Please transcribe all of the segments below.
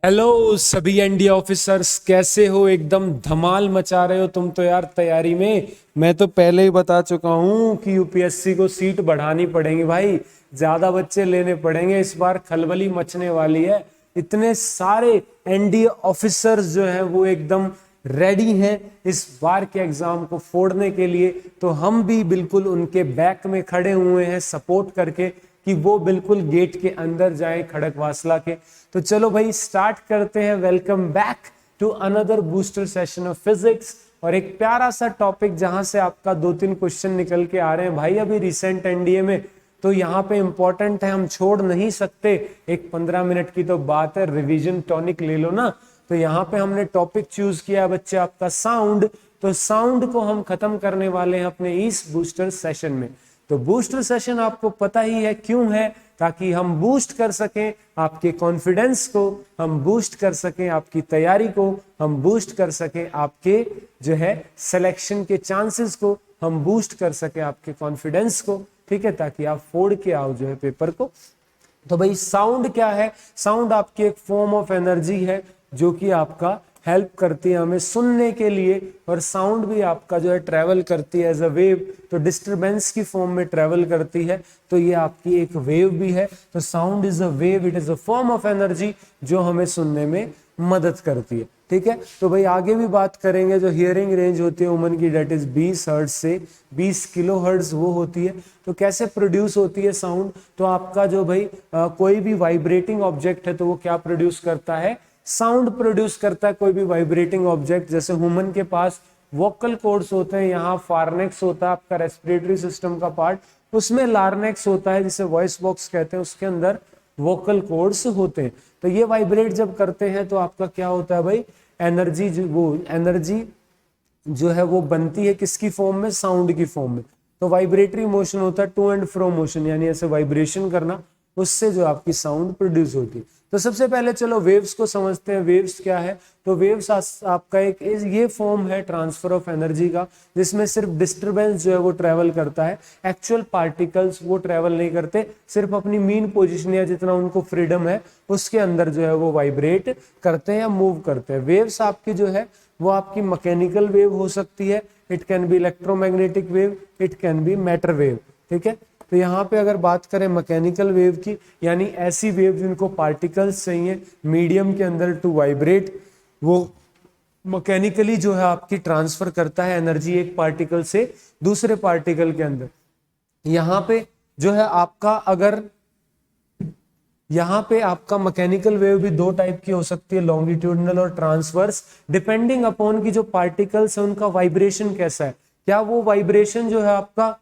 Hello सभी ND officers, कैसे हो? एकदम धमाल मचा रहे हो तुम तो यार तैयारी में। मैं तो पहले ही बता चुका हूं कि यूपीएससी को सीट बढ़ानी पड़ेगी भाई, ज्यादा बच्चे लेने पड़ेंगे। इस बार खलबली मचने वाली है। इतने सारे एनडी ऑफिसर्स जो हैं वो एकदम रेडी हैं इस बार के एग्जाम को फोड़ने के लिए। तो हम भी बिल्कुल उनके बैक में खड़े हुए हैं सपोर्ट करके कि वो बिल्कुल गेट के अंदर जाए खड़कवासला के। तो चलो भाई स्टार्ट करते हैं। Welcome back to another booster session of physics. और एक प्यारा सा टॉपिक जहां से आपका 2-3 क्वेश्चन निकल के आ रहे हैं भाई अभी रिसेंट एनडीए में, तो यहाँ पे इंपॉर्टेंट है, हम छोड़ नहीं सकते। एक 15 मिनट की तो बात है, रिवीजन टॉनिक ले लो ना। तो यहाँ पे हमने टॉपिक चूज किया बच्चे आपका साउंड। तो साउंड को हम खत्म करने वाले हैं अपने इस बूस्टर सेशन में। तो बूस्टर सेशन आपको पता ही है क्यों है, ताकि हम बूस्ट कर सकें आपके कॉन्फिडेंस को, हम बूस्ट कर सकें आपकी तैयारी को, हम बूस्ट कर सकें आपके जो है सिलेक्शन के चांसेस को, हम बूस्ट कर सकें आपके कॉन्फिडेंस को, ठीक है, ताकि आप फोड़ के आओ जो है पेपर को। तो भाई साउंड क्या है? साउंड आपकी एक फॉर्म ऑफ एनर्जी है जो कि आपका हेल्प करती है हमें सुनने के लिए। और साउंड भी आपका जो है ट्रेवल करती है एज अ वेव, तो डिस्टरबेंस की फॉर्म में ट्रेवल करती है। तो ये आपकी एक वेव भी है। तो sound is a wave, it is a form of energy जो हमें सुनने में मदद करती है, ठीक है। तो भाई आगे भी बात करेंगे। जो हियरिंग रेंज होती है वुमन की, डेट इज 20 हर्ट्ज से 20 किलो हर्ट्ज वो होती है। तो कैसे प्रोड्यूस होती है साउंड? तो आपका जो भाई कोई भी वाइब्रेटिंग ऑब्जेक्ट है तो वो क्या प्रोड्यूस करता है? साउंड प्रोड्यूस करता है कोई भी वाइब्रेटिंग ऑब्जेक्ट। जैसे ह्यूमन के पास वोकल कॉर्ड्स होते हैं, यहाँ फार्नेक्स होता है आपका रेस्पिरेटरी सिस्टम का पार्ट, उसमें लार्नेक्स होता है जिसे वॉइस बॉक्स कहते हैं, उसके अंदर वोकल कॉर्ड्स होते हैं। तो ये वाइब्रेट जब करते हैं तो आपका क्या होता है भाई? एनर्जी, वो एनर्जी जो है वो बनती है किसकी फॉर्म में? साउंड की फॉर्म में। तो वाइब्रेटरी मोशन होता है टू एंड फ्रो मोशन, यानी ऐसे वाइब्रेशन करना, उससे जो आपकी साउंड प्रोड्यूस होती है। तो सबसे पहले चलो वेव्स को समझते हैं। वेव्स क्या है? तो वेव्स आपका एक ये फॉर्म है ट्रांसफर ऑफ एनर्जी का, जिसमें सिर्फ डिस्टरबेंस जो है वो ट्रेवल करता है, एक्चुअल पार्टिकल्स वो ट्रेवल नहीं करते, सिर्फ अपनी मीन पोजीशन या जितना उनको फ्रीडम है उसके अंदर जो है वो वाइब्रेट करते हैं या मूव करते हैं। वेव्स आपकी जो है वो आपकी मैकेनिकल वेव हो सकती है, it can be electromagnetic wave, it can be matter wave, ठीक है। तो यहाँ पे अगर बात करें मैकेनिकल वेव की, यानी ऐसी वेव जिनको पार्टिकल्स चाहिए मीडियम के अंदर टू वाइब्रेट, वो मैकेनिकली जो है आपकी ट्रांसफर करता है एनर्जी एक पार्टिकल से दूसरे पार्टिकल के अंदर। यहाँ पे जो है आपका अगर यहाँ पे आपका मैकेनिकल वेव भी दो टाइप की हो सकती है, लॉन्गिट्यूडनल और ट्रांसवर्स, डिपेंडिंग अपॉन की जो पार्टिकल्स है उनका वाइब्रेशन कैसा है। क्या वो वाइब्रेशन जो है आपका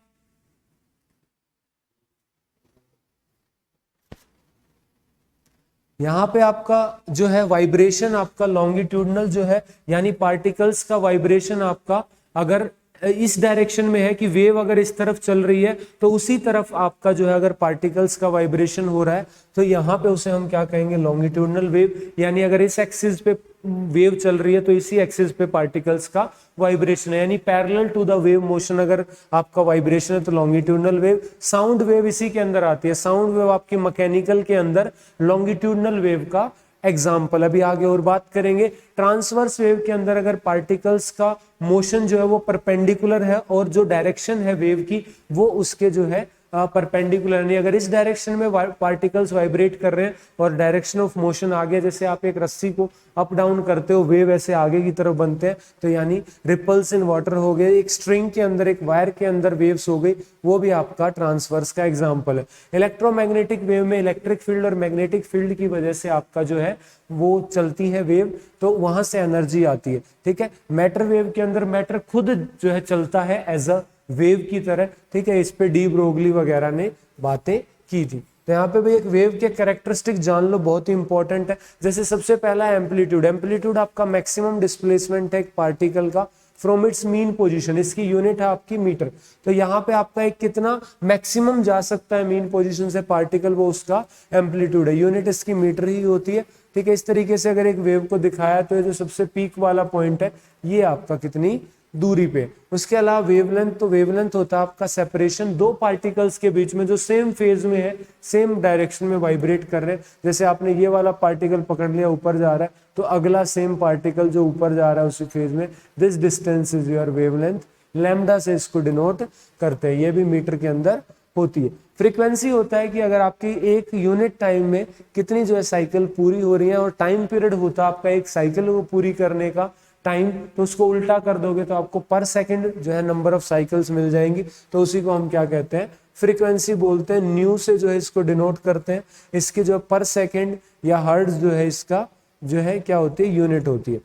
यहाँ पे आपका जो है वाइब्रेशन आपका लॉन्गिट्यूडनल जो है, यानी पार्टिकल्स का वाइब्रेशन आपका अगर इस डायरेक्शन में है कि वेव अगर इस तरफ चल रही है तो उसी तरफ आपका जो है अगर पार्टिकल्स का वाइब्रेशन हो रहा है तो यहाँ पे उसे हम क्या कहेंगे? Longitudinal wave. यानी अगर इस एक्सिस पे वेव चल रही है तो इसी एक्सिस पे पार्टिकल्स का वाइब्रेशन है, यानी parallel to the wave motion अगर आपका वाइब्रेशन है तो लॉन्गिट्यूडनल वेव। साउंड वेव इसी के अंदर आती है। साउंड वेव आपकी मैकेनिकल के अंदर लॉन्गिट्यूडनल वेव का एग्जाम्पल। अभी आगे और बात करेंगे। ट्रांसवर्स वेव के अंदर अगर पार्टिकल्स का मोशन जो है वो परपेंडिकुलर है और जो डायरेक्शन है वेव की वो उसके जो है परपेंडिकुलर नहीं, अगर इस डायरेक्शन में पार्टिकल्स वाइब्रेट कर रहे हैं और डायरेक्शन ऑफ मोशन आगे, जैसे आप एक रस्सी को अप डाउन करते हो वेव ऐसे आगे की तरफ बनते हैं, तो यानी रिपल्स इन वाटर हो गए, एक स्ट्रिंग के अंदर एक वायर के अंदर वेव्स हो गई, वो भी आपका ट्रांसवर्स का एग्जाम्पल है। इलेक्ट्रोमैग्नेटिक वेव में इलेक्ट्रिक फील्ड और मैग्नेटिक फील्ड की वजह से आपका जो है वो चलती है वेव, तो वहां से एनर्जी आती है, ठीक है। मैटर वेव के अंदर मैटर खुद जो है चलता है एज अ वेव की तरह, ठीक है। इस पे डी ब्रोगली वगैरह ने बातें की थी। तो यहाँ पे भी एक वेव के कैरेक्टरिस्टिक जान लो, बहुत ही इंपॉर्टेंट है। जैसे सबसे पहला है एम्पलीट्यूड। एम्पलीट्यूड आपका मैक्सिमम डिस्प्लेसमेंट है एक पार्टिकल का फ्रॉम इट्स मीन पोजीशन, इसकी यूनिट है आपकी मीटर। तो यहाँ पे आपका एक कितना मैक्सिमम जा सकता है मीन पोजीशन से पार्टिकल, वो उसका एम्पलीट्यूड है, यूनिट इसकी मीटर ही होती है, ठीक है। इस तरीके से अगर एक वेव को दिखाया तो ये जो सबसे पीक वाला पॉइंट है ये आपका कितनी दूरी पे। उसके अलावा वेवलेंथ, तो वेवलेंथ होता है आपका सेपरेशन दो पार्टिकल्स के बीच में जो सेम फेज में है, सेम डायरेक्शन में वाइब्रेट कर रहे हैं। जैसे आपने ये वाला पार्टिकल पकड़ लिया, ऊपर जा रहा है, तो अगला सेम पार्टिकल जो ऊपर जा रहा है उसी फेज में, this distance is your wavelength. Lambda से इसको डिनोट करते हैं, ये भी मीटर के अंदर होती है। फ्रीक्वेंसी होता है कि अगर आपकी एक यूनिट टाइम में कितनी जो है साइकिल पूरी हो रही है, और टाइम पीरियड होता है आपका एक साइकिल को पूरी करने का टाइम, तो उसको उल्टा कर दोगे तो आपको पर सेकंड जो है नंबर ऑफ साइकिल्स मिल जाएंगी, तो उसी को हम क्या कहते हैं, फ्रीक्वेंसी बोलते हैं। न्यू से जो है इसको डिनोट करते हैं। इसके जो पर सेकंड या हर्ट्ज जो है इसका जो है क्या होती है, यूनिट होती है।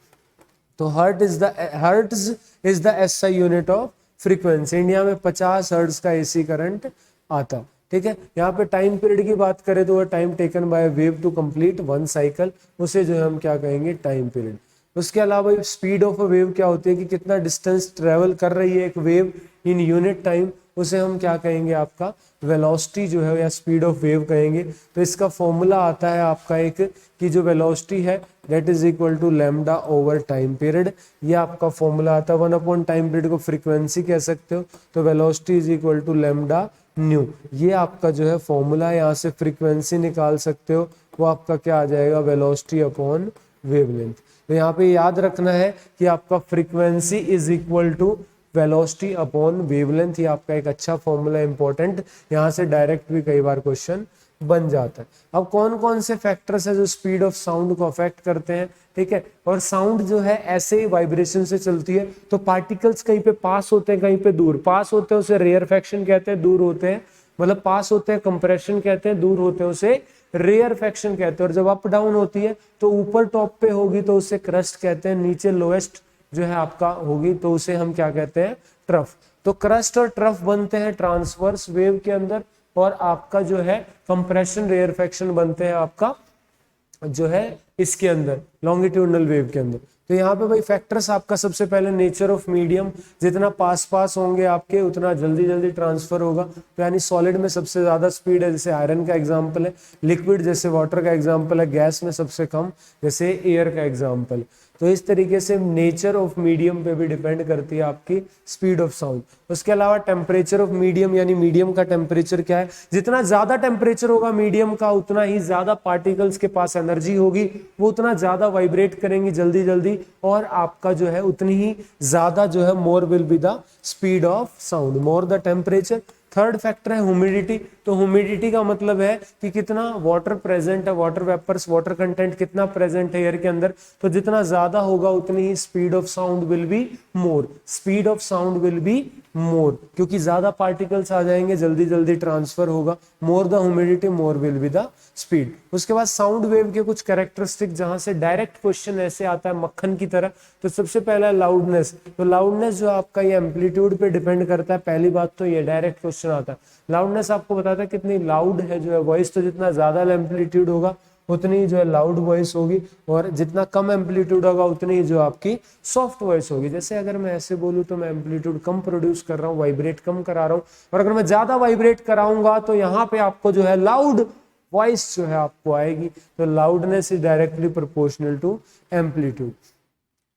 तो hertz is the SI unit of frequency. India में 50 हर्ट्ज का एसी करंट आता, ठीक है। यहाँ पे टाइम पीरियड की बात करें तो वह time taken by wave to complete one cycle, उसे जो है हम क्या कहेंगे, टाइम पीरियड। उसके अलावा स्पीड ऑफ अ वेव क्या होती है कि कितना डिस्टेंस ट्रेवल कर रही है एक वेव इन यूनिट टाइम, उसे हम क्या कहेंगे, आपका वेलोसिटी जो है या स्पीड ऑफ वेव कहेंगे। तो इसका फॉर्मूला आता है आपका एक कि जो वेलोसिटी है that is equal to lambda over time period. ये आपका फॉर्मूला आता है। 1 टाइम पीरियड को फ्रीक्वेंसी कह सकते हो, तो velocity is equal to lambda nu. ये आपका जो है फॉर्मूला है। यहाँ से फ्रीक्वेंसी निकाल सकते हो, वो आपका क्या आ जाएगा, वेलोसिटी अपॉन वेवलेंथ। तो यहाँ पे याद रखना है कि आपका frequency is equal to velocity upon wavelength. ये आपका एक अच्छा फॉर्मूला इंपॉर्टेंट, यहाँ से डायरेक्ट भी कई बार क्वेश्चन बन जाता है। अब कौन कौन से फैक्टर्स है जो स्पीड ऑफ साउंड को अफेक्ट करते हैं, ठीक है। और साउंड जो है ऐसे ही वाइब्रेशन से चलती है, तो पार्टिकल्स कहीं पे पास होते हैं, कहीं पे दूर। पास होते हैं उसे रेयरफेक्शन कहते हैं, दूर होते हैं मतलब पास होते हैं कंप्रेशन कहते हैं, दूर होते हैं उसे रेयरफेक्शन कहते हैं। और जब अप डाउन होती है तो ऊपर टॉप पे होगी तो उसे क्रस्ट कहते हैं, नीचे लोएस्ट जो है आपका होगी तो उसे हम क्या कहते हैं, ट्रफ। तो क्रस्ट और ट्रफ बनते हैं ट्रांसवर्स वेव के अंदर, और आपका जो है कंप्रेशन रेयरफेक्शन बनते हैं आपका जो है इसके अंदर लॉन्गिट्यूडनल वेव के अंदर। तो यहाँ पे भाई फैक्टर्स आपका सबसे पहले नेचर ऑफ मीडियम, जितना पास पास होंगे आपके उतना जल्दी जल्दी ट्रांसफर होगा। तो यानी सॉलिड में सबसे ज्यादा स्पीड है, जैसे आयरन का एग्जांपल है, लिक्विड जैसे वाटर का एग्जांपल है, गैस में सबसे कम जैसे एयर का एग्जांपल। तो इस तरीके से नेचर ऑफ मीडियम पे भी डिपेंड करती है आपकी स्पीड ऑफ साउंड। उसके अलावा टेम्परेचर ऑफ मीडियम, यानी मीडियम का टेम्परेचर क्या है, जितना ज्यादा टेम्परेचर होगा मीडियम का उतना ही ज्यादा पार्टिकल्स के पास एनर्जी होगी, वो उतना ज्यादा वाइब्रेट करेंगी जल्दी जल्दी, और आपका जो है उतनी ही ज्यादा जो है more will be the speed of sound, more the temperature. Third factor है ह्यूमिडिटी। तो ह्यूमिडिटी का मतलब है कि कितना वाटर प्रेजेंट है, वाटर वेपर्स, वाटर कंटेंट कितना प्रेजेंट है एयर के अंदर। तो जितना ज्यादा होगा उतनी ही speed of sound will be more, speed of sound will be more, क्योंकि ज्यादा पार्टिकल्स आ जाएंगे, जल्दी जल्दी ट्रांसफर होगा। More the humidity more will be the speed. उसके बाद साउंड वेव के कुछ कैरेक्टरिस्टिक, जहां से डायरेक्ट क्वेश्चन ऐसे आता है मक्खन की तरह। तो सबसे पहला लाउडनेस। तो लाउडनेस जो आपका ये एम्पलीट्यूड पे डिपेंड करता है, पहली बात तो ये डायरेक्ट क्वेश्चन आता है। लाउडनेस आपको बताता है कितनी लाउड है जो है वॉइस, तो जितना ज्यादा एम्पलीट्यूड होगा उतनी जो है लाउड वॉइस होगी, और जितना कम एम्पलीट्यूड होगा उतनी जो आपकी सॉफ्ट वॉइस होगी। जैसे अगर मैं ऐसे बोलूं तो मैं एम्पलीट्यूड कम प्रोड्यूस कर रहा हूँ, वाइब्रेट कम करा रहा हूँ, और अगर मैं ज्यादा वाइब्रेट कराऊंगा तो यहाँ पे आपको जो है लाउड वॉइस जो है आपको आएगी। तो loudness is directly proportional to amplitude.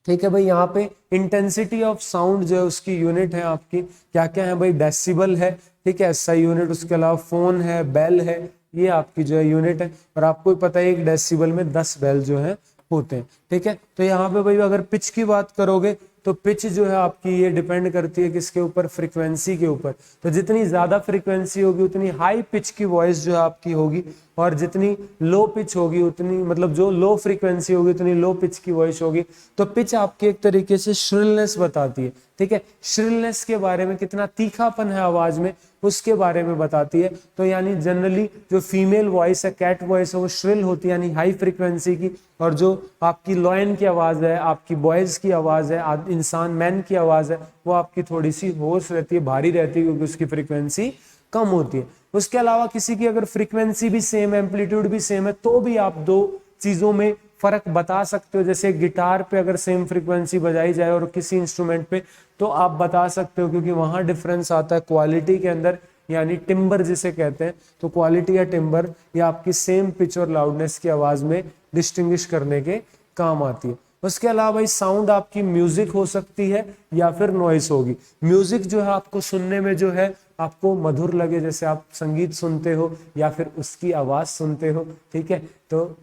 ठीक है भाई, यहाँ पे इंटेंसिटी ऑफ साउंड जो है उसकी यूनिट है आपकी क्या क्या है भाई, डेसिबल है, ठीक है, एसआई यूनिट। उसके अलावा फोन है, बेल है, ये आपकी जो है यूनिट है। और आपको पता है एक डेसिबल में 10 बेल जो है होते हैं, ठीक है। तो यहाँ पे भाई अगर पिच की बात करोगे तो पिच जो है आपकी ये डिपेंड करती है किसके ऊपर, फ्रीक्वेंसी के ऊपर। तो जितनी ज्यादा फ्रीक्वेंसी होगी उतनी हाई पिच की वॉइस जो है आपकी होगी, और जितनी लो पिच होगी उतनी, मतलब जो लो फ्रीक्वेंसी होगी उतनी लो पिच की वॉइस होगी। तो पिच आपकी एक तरीके से श्रिलनेस बताती है, ठीक है। श्रिलनेस के बारे में, कितना तीखापन है आवाज में, उसके बारे में बताती है। तो यानी जनरली जो फीमेल वॉइस है, कैट वॉइस है, वो श्रिल होती है यानी हाई फ्रीक्वेंसी की, और जो आपकी लॉयन की आवाज है, आपकी बॉयज की आवाज है, इंसान मैन की आवाज है, वो आपकी थोड़ी सी होश रहती है, भारी रहती है, क्योंकि उसकी फ्रीक्वेंसी कम होती है। उसके अलावा किसी की अगर फ्रीक्वेंसी भी सेम, एम्पलीट्यूड भी सेम है, तो भी आप दो चीजों में फर्क बता सकते हो। जैसे गिटार पे अगर सेम फ्रीक्वेंसी बजाई जाए और किसी इंस्ट्रूमेंट पे, तो आप बता सकते हो, क्योंकि वहां डिफरेंस आता है क्वालिटी के अंदर, यानी टिम्बर जिसे कहते हैं। तो क्वालिटी या टिम्बर या आपकी सेम पिच और लाउडनेस की आवाज में डिस्टिंग्विश करने के काम आती है। उसके अलावा भाई साउंड आपकी म्यूजिक हो सकती है या फिर नॉइस होगी। म्यूजिक जो है आपको सुनने में जो है आपको मधुर लगे, जैसे आप संगीत सुनते हो या फिर उसकी आवाज सुनते हो, ठीक है, तो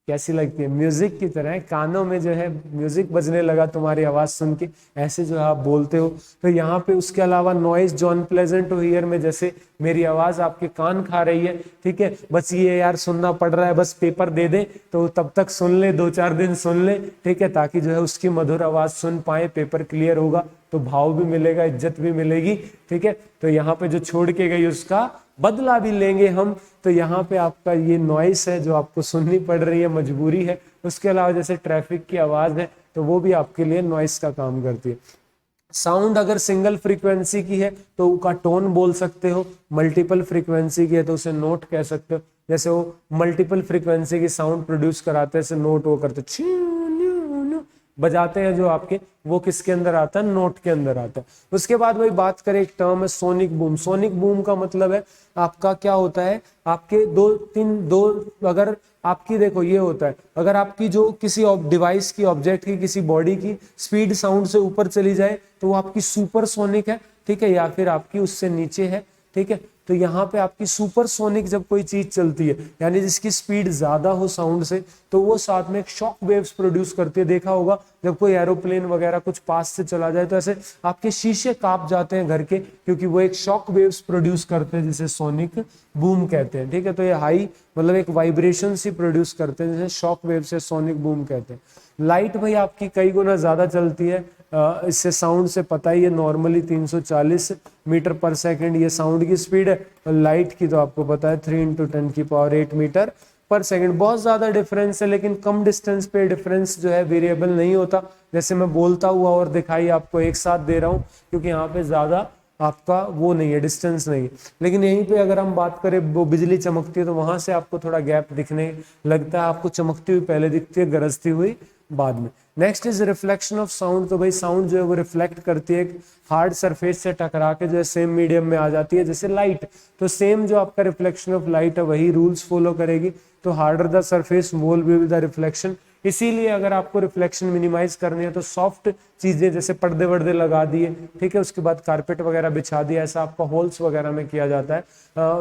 कैसी लगती है, म्यूजिक की तरह कानों में जो है म्यूजिक बजने लगा तुम्हारी आवाज सुन के, ऐसे जो है आप बोलते हो। तो यहाँ पे उसके अलावा नॉइज जो अनप्लेजेंट टू हियर में, जैसे मेरी आवाज आपके कान खा रही है, ठीक है, बस ये यार सुनना पड़ रहा है, बस पेपर दे दे तो तब तक सुन ले, 2-4 दिन सुन ले, ठीक है, ताकि जो है उसकी मधुर आवाज सुन पाए, पेपर क्लियर होगा तो भाव भी मिलेगा, इज्जत भी मिलेगी, ठीक है। तो यहाँ पे जो छोड़ के गई उसका बदला भी लेंगे हम। तो यहाँ पे आपका ये नॉइस है जो आपको सुननी पड़ रही है, मजबूरी है। उसके अलावा जैसे ट्रैफिक की आवाज है तो वो भी आपके लिए नॉइस का काम करती है। साउंड अगर सिंगल फ्रीक्वेंसी की है तो उसका टोन बोल सकते हो, मल्टीपल फ्रीक्वेंसी की है तो उसे नोट कह सकते हो। जैसे वो मल्टीपल फ्रीक्वेंसी की साउंड प्रोड्यूस कराते हैं, जैसे नोट वो करते बजाते हैं जो आपके, वो किसके अंदर आता है, नोट के अंदर आता है। उसके बाद वही बात करें, एक टर्म है सोनिक बूम। सोनिक बूम का मतलब है आपका क्या होता है, आपके दो अगर आपकी देखो ये होता है, अगर आपकी जो किसी डिवाइस की, ऑब्जेक्ट की, किसी बॉडी की स्पीड साउंड से ऊपर चली जाए तो वो आपकी सुपरसोनिक है, ठीक है, या फिर आपकी उससे नीचे है, ठीक है। तो यहाँ पे आपकी सुपरसोनिक जब कोई चीज चलती है, यानी जिसकी स्पीड ज्यादा हो साउंड से, तो वो साथ में एक शॉक वेव्स प्रोड्यूस करती है। देखा होगा जब कोई एरोप्लेन वगैरह कुछ पास से चला जाए तो ऐसे आपके शीशे कांप जाते हैं घर के, क्योंकि वो एक शॉक वेव्स प्रोड्यूस करते हैं, जिसे सोनिक बूम कहते हैं, ठीक है। तो ये हाई मतलब एक वाइब्रेशन सी प्रोड्यूस करते हैं, जिसे शॉक वेव से सोनिक बूम कहते हैं। लाइट भाई आपकी कई गुना ज्यादा चलती है, इससे साउंड से पता ही है, नॉर्मली 340 मीटर पर सेकंड ये साउंड की स्पीड है, और लाइट की तो आपको पता है 3 × 10⁸ मीटर पर सेकंड। बहुत ज्यादा डिफरेंस है, लेकिन कम डिस्टेंस पे डिफरेंस जो है वेरिएबल नहीं होता। जैसे मैं बोलता हुआ और दिखाई आपको एक साथ दे रहा हूँ, क्योंकि यहाँ पे ज्यादा आपका वो नहीं है, डिस्टेंस नहीं है। लेकिन यहीं पे अगर हम बात करें, वो बिजली चमकती है तो वहां से आपको थोड़ा गैप दिखने लगता है, आपको चमकती हुई पहले दिखती है, गरजती हुई बाद में। Next is reflection of sound. तो भाई साउंड जो है वो रिफ्लेक्ट करती है, हार्ड सरफेस से टकरा के जो है सेम मीडियम में आ जाती है, जैसे लाइट। तो सेम जो आपका रिफ्लेक्शन ऑफ लाइट है वही रूल्स फॉलो करेगी। तो harder the surface more will the reflection. इसीलिए अगर आपको रिफ्लेक्शन मिनिमाइज करनी है तो सॉफ्ट चीजें जैसे पर्दे वर्दे लगा दिए, ठीक है, उसके बाद कारपेट वगैरह बिछा दिया, ऐसा आपका हॉल्स वगैरह में किया जाता है,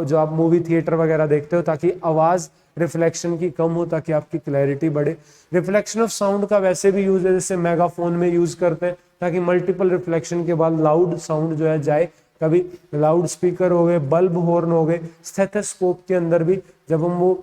जो आप मूवी थिएटर वगैरह देखते हो, ताकि आवाज रिफ्लेक्शन की कम हो, ताकि आपकी क्लैरिटी बढ़े। रिफ्लेक्शन ऑफ साउंड का वैसे भी यूज है, जैसे मेगाफोन में यूज करते हैं, ताकि मल्टीपल रिफ्लेक्शन के बाद लाउड साउंड जो है जाए। कभी लाउड स्पीकर हो गए, बल्ब हॉर्न हो गए, स्टेथोस्कोप के अंदर भी जब हम वो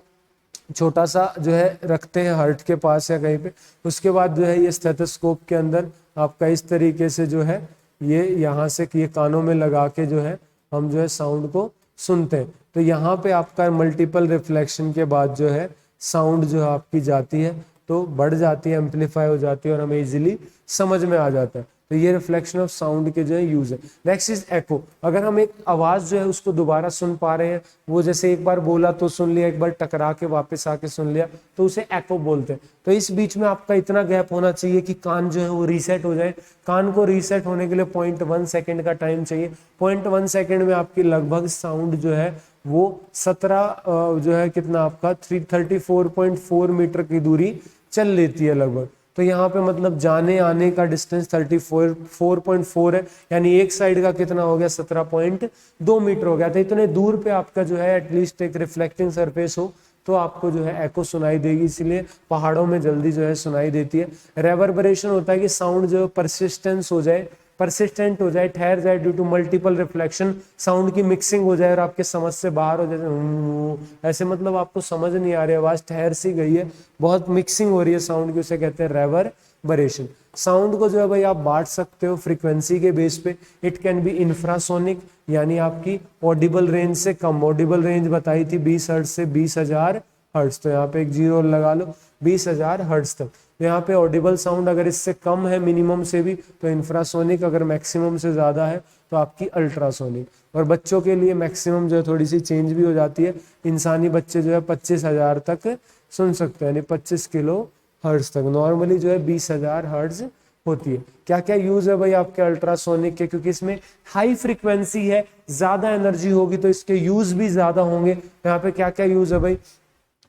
छोटा सा जो है रखते हैं हार्ट के पास या कहीं पे, उसके बाद जो है ये स्टेथोस्कोप के अंदर आपका इस तरीके से जो है ये यहाँ से ये कानों में लगा के जो है हम जो है साउंड को सुनते हैं। तो यहाँ पे आपका मल्टीपल रिफ्लेक्शन के बाद जो है साउंड जो है आपकी जाती है तो बढ़ जाती है, एम्पलीफाई हो जाती है और हमें इजीली समझ में आ जाता है। तो ये रिफ्लेक्शन ऑफ साउंड के जो है यूज है। नेक्स्ट इज एको। अगर हम एक आवाज जो है उसको दोबारा सुन पा रहे हैं, वो जैसे एक बार बोला तो सुन लिया, एक बार टकरा के वापस आके सुन लिया, तो उसे एको बोलते हैं। तो इस बीच में आपका इतना गैप होना चाहिए कि कान जो है वो रीसेट हो जाए। कान को रीसेट होने के लिए 0.1 सेकेंड का टाइम चाहिए। 0.1 सेकेंड में आपकी लगभग साउंड जो है वो 17 जो है कितना आपका 34.4 मीटर की दूरी चल लेती है लगभग। तो यहाँ पे मतलब जाने आने का डिस्टेंस 34.4 है, यानी एक साइड का कितना हो गया 17.2 मीटर हो गया। तो इतने दूर पे आपका जो है एटलीस्ट एक रिफ्लेक्टिंग सरफेस हो तो आपको जो है एको सुनाई देगी, इसीलिए पहाड़ों में जल्दी जो है सुनाई देती है। रेवर्बरेशन होता है कि साउंड जो परसिस्टेंस हो जाए, परसिस्टेंट हो जाए, ठहर जाए due to multiple reflection, sound की मिक्सिंग हो जाए और आपके समझ से बाहर हो जाए, ऐसे मतलब आपको समझ नहीं आ रही, आवाज ठहर सी गई है, बहुत मिक्सिंग हो रही है साउंड की, उसे कहते हैं रेवर्बरेशन। साउंड को जो है भाई आप बांट सकते हो फ्रीक्वेंसी के बेस पे। इट कैन बी इंफ्रासोनिक, यानी आपकी ऑडिबल रेंज से कम, ऑडिबल रेंज बताई थी 20 हर्ट्ज से 20,000 हर्ट्ज, तो यहाँ पे एक जीरो लगा लो, 20,000 हर्ट्ज तक। तो यहाँ पे ऑडिबल साउंड अगर इससे कम है मिनिमम से भी तो इंफ्रासोनिक, अगर मैक्सिमम से ज्यादा है तो आपकी अल्ट्रासोनिक। और बच्चों के लिए मैक्सिमम जो है थोड़ी सी चेंज भी हो जाती है, इंसानी बच्चे जो है 25,000 तक सुन सकते हैं, यानी 25 किलो हर्ट्ज तक। नॉर्मली जो है 20,000 हर्ट्ज होती है। क्या क्या यूज है भाई आपके अल्ट्रासोनिक के, क्योंकि इसमें हाई फ्रीक्वेंसी है, ज्यादा एनर्जी होगी तो इसके यूज भी ज्यादा होंगे। यहाँ पे क्या क्या यूज है भाई,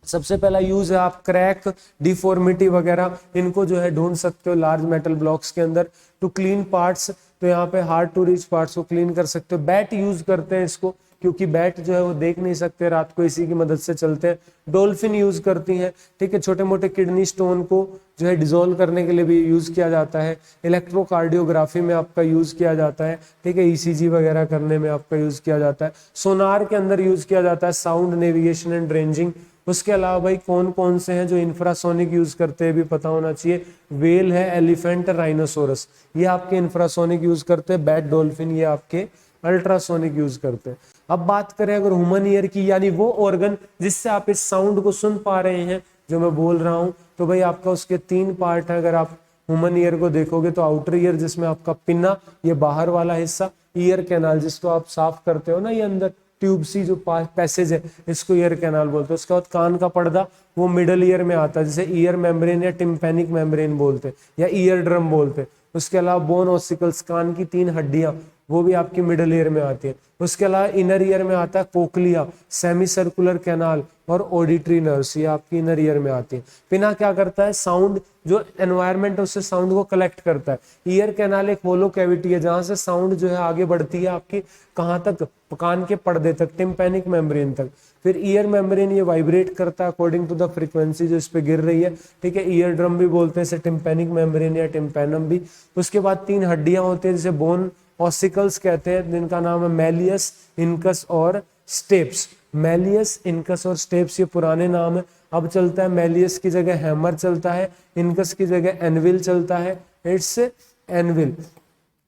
सबसे पहला यूज है आप क्रैक, डिफॉर्मिटी वगैरह इनको जो है ढूंढ सकते हो लार्ज मेटल ब्लॉक्स के अंदर। टू क्लीन पार्ट्स, तो यहाँ पे हार्ड टू रीच पार्ट्स को क्लीन कर सकते हो। बैट यूज करते हैं इसको, क्योंकि बैट जो है वो देख नहीं सकते रात को, इसी की मदद से चलते हैं। डॉल्फिन यूज करती हैं, ठीक है, छोटे मोटे किडनी स्टोन को जो है डिसॉल्व करने के लिए भी यूज किया जाता है। इलेक्ट्रोकार्डियोग्राफी में आपका यूज किया जाता है, ठीक है, ईसीजी वगैरह करने में आपका यूज किया जाता है। सोनार के अंदर यूज किया जाता है साउंड नेविगेशन एंड रेंजिंग। उसके अलावा भाई कौन कौन से हैं जो इंफ्रासोनिक यूज करते हैं भी पता होना चाहिए। वेल है, एलिफेंट, राइनोसोरस, ये आपके इंफ्रासोनिक यूज करते हैं। बैट, डॉल्फिन ये आपके अल्ट्रासोनिक यूज करते हैं। अब बात करें अगर ह्यूमन ईयर की, यानी वो ऑर्गन जिससे आप इस साउंड को सुन पा रहे हैं जो मैं बोल रहा हूं, तो भाई आपका उसके 3 पार्ट है। अगर आप ह्यूमन ईयर को देखोगे तो आउटर ईयर जिसमें आपका पिन्ना, ये बाहर वाला हिस्सा, ईयर कैनाल जिसको आप साफ करते हो ना, ये अंदर ट्यूब सी जो पैसेज है, इसको ईयर कैनाल बोलते हैं। उसके बाद कान का पर्दा, वो मिडल ईयर में आता है, जिसे ईयर मेम्ब्रेन या टिम्पैनिक मेम्ब्रेन बोलते हैं या ईयर ड्रम बोलते हैं। उसके अलावा बोन ऑसिकल्स, कान की 3 हड्डियां, वो भी आपकी मिडल ईयर में आती है। उसके अलावा इनर ईयर में आता है कोक्लिया, सेमी सर्कुलर कैनाल और ऑडिटरी नर्व्स, ये आपकी इनर ईयर में आती है। पिना क्या करता है, साउंड जो एनवायरनमेंट है उससे साउंड को कलेक्ट करता है। ईयर कैनाल एक होलो कैविटी है जहां से साउंड जो है आगे बढ़ती है आपकी कहां तक, कान के पर्दे तक, टिम्पैनिक मेम्ब्रेन तक। फिर ईयर मेम्ब्रेन ये वाइब्रेट करता है अकॉर्डिंग टू द फ्रीक्वेंसी जो इस पे गिर रही है, ठीक है। ईयर ड्रम भी बोलते हैं इसे, टिम्पैनिक मेम्ब्रेन या टिम्पैनम भी। उसके बाद 3 हड्डियां होती है जिसे बोन ऑसिकल्स कहते हैं, जिनका नाम है मैलियस, इनकस और स्टेप्स। मैलियस, इनकस और स्टेप्स ये पुराने नाम है। अब चलता है मैलियस की जगह हैमर चलता है, इनकस की जगह एनविल चलता है, इट्स एनविल।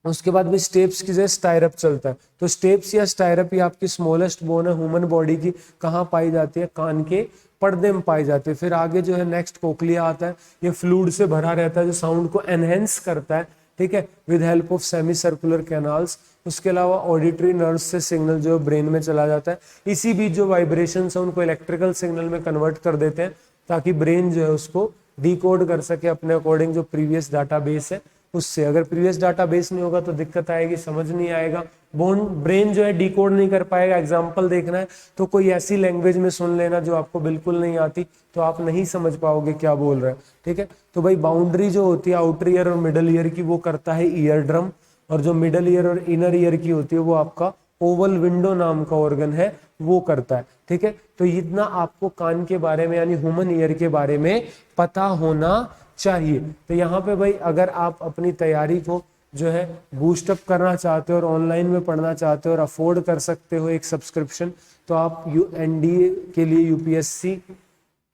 उसके बाद भी स्टेप्स की जगह स्टायरप चलता है। तो स्टेप्स या स्टायरप ये आपकी स्मॉलेस्ट बोन है ह्यूमन बॉडी की, कहाँ पाई जाती है, कान के पर्दे में पाई जाती है। फिर आगे जो है नेक्स्ट कोक्लिया आता है, ये फ्लूइड से भरा रहता है जो साउंड को एनहेंस करता है, ठीक है, with help of semi circular canals. उसके अलावा ऑडिटरी नर्व्स से सिग्नल जो ब्रेन में चला जाता है, इसी बीच जो वाइब्रेशंस है उनको इलेक्ट्रिकल सिग्नल में कन्वर्ट कर देते हैं ताकि ब्रेन जो है उसको डिकोड कर सके अपने अकॉर्डिंग जो प्रीवियस डाटाबेस है उससे। अगर प्रीवियस डाटाबेस नहीं होगा तो दिक्कत आएगी, समझ नहीं आएगा, ब्रेन जो है डिकोड नहीं कर पाएगा। एग्जाम्पल देखना है तो कोई ऐसी लैंग्वेज में सुन लेना जो आपको बिल्कुल नहीं आती, तो आप नहीं समझ पाओगे क्या बोल रहे हैं, ठीक है। तो भाई बाउंड्री जो होती है आउटर ईयर और मिडल ईयर की, वो करता है ईयर ड्रम, और जो मिडल ईयर और इनर ईयर की होती है वो आपका ओवल विंडो नाम का ऑर्गन है, वो करता है, ठीक है। तो इतना आपको कान के बारे में यानी ह्यूमन ईयर के बारे में पता होना चाहिए। तो यहाँ पे भाई अगर आप अपनी तैयारी को जो है बूस्टअप करना चाहते हो और ऑनलाइन में पढ़ना चाहते हो और अफोर्ड कर सकते हो एक सब्सक्रिप्शन, तो आप एनडीए के लिए, यूपीएससी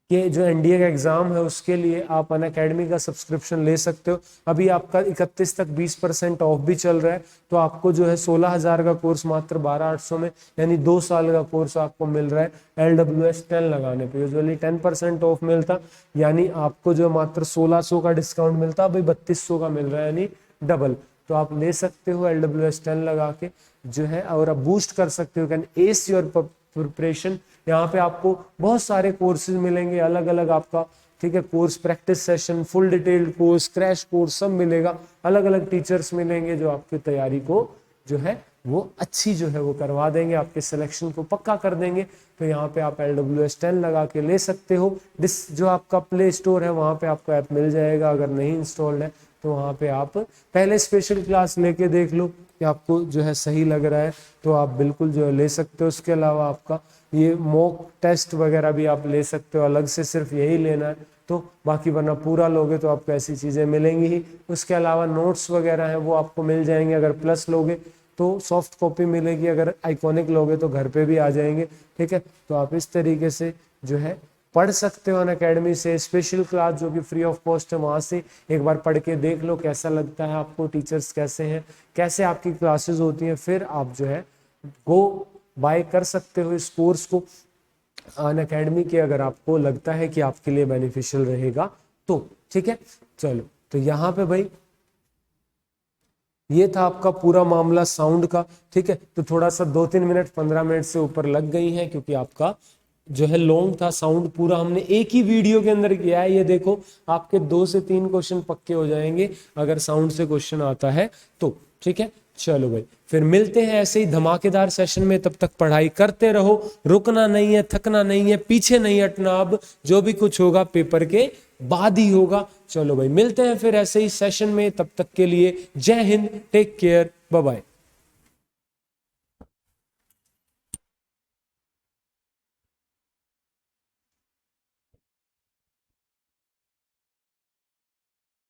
के जो एनडीए का एग्जाम है उसके लिए आप अनअकैडमी का सब्सक्रिप्शन ले सकते हो। अभी आपका 31 तक 20% ऑफ भी चल रहा है, तो आपको जो है 16,000 का कोर्स मात्र 12,800 में, यानी 2 साल का कोर्स आपको मिल रहा है LWS 10 लगाने पे। यूजुअली 10% ऑफ मिलता, यानी आपको जो मात्र 1600 का डिस्काउंट मिलता, अभी 3200 का मिल रहा है, यानी डबल। तो आप ले सकते हो LWS 10 लगा के जो है, और आप बूस्ट कर सकते हो, कैन एस योर प्रिपरेशन। यहाँ पे आपको बहुत सारे कोर्सेज मिलेंगे अलग अलग आपका, ठीक है, course, practice session, full detailed course, crash course सब मिलेगा। अलग अलग टीचर्स मिलेंगे जो आपकी तैयारी को जो है वो अच्छी जो है वो करवा देंगे, आपके सिलेक्शन को पक्का कर देंगे। तो यहाँ पे आप LWS 10 लगा के ले सकते हो। जो आपका प्ले स्टोर है वहाँ पे आपको ऐप मिल जाएगा, अगर नहीं इंस्टॉल्ड है तो वहाँ पे आप पहले स्पेशल क्लास लेके देख लो कि आपको जो है सही लग रहा है, तो आप बिल्कुल जो है ले सकते हो। उसके अलावा आपका ये मॉक टेस्ट वगैरह भी आप ले सकते हो, अलग से सिर्फ यही लेना है तो, बाकी वरना पूरा लोगे तो आपको ऐसी चीज़ें मिलेंगी ही। उसके अलावा नोट्स वगैरह हैं वो आपको मिल जाएंगे, अगर प्लस लोगे तो सॉफ्ट कॉपी मिलेगी, अगर आइकॉनिक लोगे तो घर पे भी आ जाएंगे, ठीक है। तो आप इस तरीके से जो है पढ़ सकते हो अनअकैडमी से। स्पेशल क्लास जो कि फ्री ऑफ कॉस्ट है, वहाँ से एक बार पढ़ के देख लो कैसा लगता है आपको, टीचर्स कैसे हैं, कैसे आपकी क्लासेस होती हैं, फिर आप जो है गो बाय कर सकते हो इस कोर्स को अनअकैडमी के, अगर आपको लगता है कि आपके लिए बेनिफिशियल रहेगा तो, ठीक है। चलो, तो यहाँ पे भाई ये था आपका पूरा मामला साउंड का, ठीक है। तो थोड़ा सा 2-3 मिनट 15 मिनट से ऊपर लग गई हैं क्योंकि आपका जो है लॉन्ग था, साउंड पूरा हमने एक ही वीडियो के अंदर किया है। ये देखो आपके 2 से 3 क्वेश्चन पक्के हो जाएंगे अगर साउंड से क्वेश्चन आता है तो। ठीक है, चलो भाई फिर मिलते हैं ऐसे ही धमाकेदार सेशन में। तब तक पढ़ाई करते रहो, रुकना नहीं है, थकना नहीं है, पीछे नहीं हटना। अब जो भी कुछ होगा पेपर के बाद ही होगा। चलो भाई मिलते हैं फिर ऐसे ही सेशन में, तब तक के लिए Jai Hind, take care, bye bye.